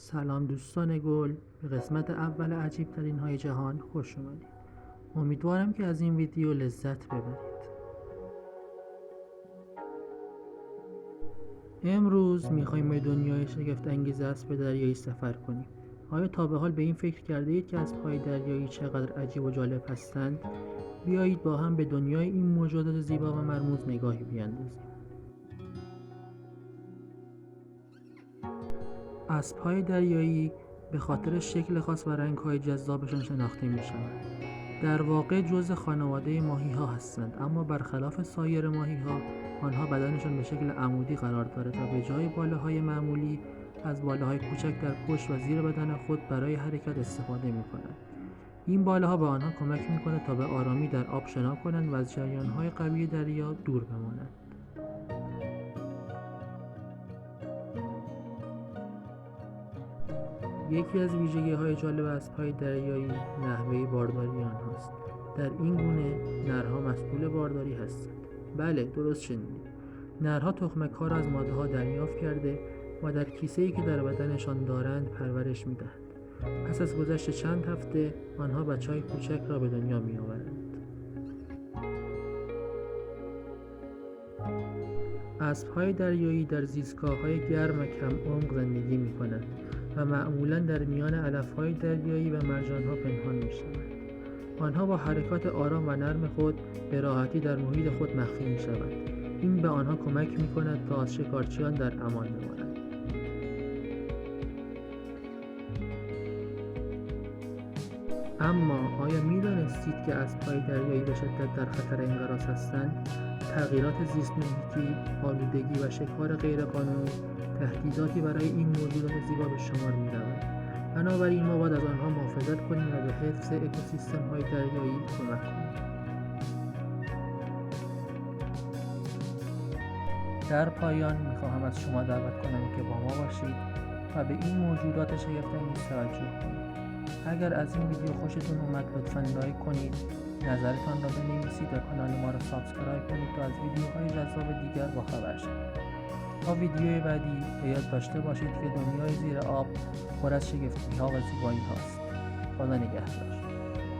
سلام دوستان گل، به قسمت اول عجیب ترین های جهان خوش اومدید. امیدوارم که از این ویدیو لذت ببرید. امروز میخوایم به دنیای شگفت انگیز اسب دریایی سفر کنیم. آیا تا به حال به این فکر کرده اید که اسب‌های دریایی چقدر عجیب و جالب هستند؟ بیایید با هم به دنیای این موجودات زیبا و مرموز نگاهی بیاندازیم. اسب‌های دریایی به خاطر شکل خاص و رنگ‌های جذابشان شناخته می‌شوند. در واقع جزء خانواده ماهی‌ها هستند، اما برخلاف سایر ماهی‌ها، آنها بدنشان به شکل عمودی قرار دارد و به جای باله‌های معمولی از باله‌های کوچک در پشت و زیر بدن خود برای حرکت استفاده می‌کنند. این باله‌ها به آنها کمک می‌کند تا به آرامی در آب شنا کنند و از جریان‌های قوی دریا دور بمانند. یکی از ویژگی‌های جالب اسب‌های دریایی نحوه بارداری آنهاست. در این گونه نرها مسئول بارداری هستند. بله، درست شنیدید. نرها تخمک‌ها را از ماده‌ها دریافت کرده و در کیسه‌ای که در بدنشان دارند پرورش می‌دهند. پس از گذشت چند هفته آنها بچه‌های کوچک را به دنیا می‌آورند. اسب‌های دریایی در زیستگاه‌های گرم و کم عمق زندگی می‌کنند و معمولاً در میان علف‌های دریایی و مرجان‌ها پنهان می‌شوند. آنها با حرکات آرام و نرم خود به راحتی در محیط خود مخفی می‌شوند. این به آنها کمک می‌کند تا از شکارچیان در امان بمانند. اما آیا می‌دانستید که اسب‌های دریایی به شدت در خطر انقراض هستند؟ تغییرات زیست محیطی، آلودگی و شکار غیرقانونی تهدیداتی برای این موجودات زیبا به شمار می‌روند. بنابراین ما باید از آنها محافظت کنیم و به حفظ اکوسیستم‌های دریایی کمک کنیم. در پایان می‌خواهم از شما دعوت کنم که با ما باشید و به این موجودات شگفت‌انگیز توجه کنید. اگر از این ویدیو خوشتون اومد لطفاً لایک کنید، نظرتان را بنویسید و کانال ما را سابسکرایب کنید تا از ویدیوهای جذاب دیگر باخبر شوید. تا ویدیوی بعدی به یاد داشته باشید که دنیای زیر آب پر از شگفتی‌ها و زیبایی هاست. خدا نگهدار.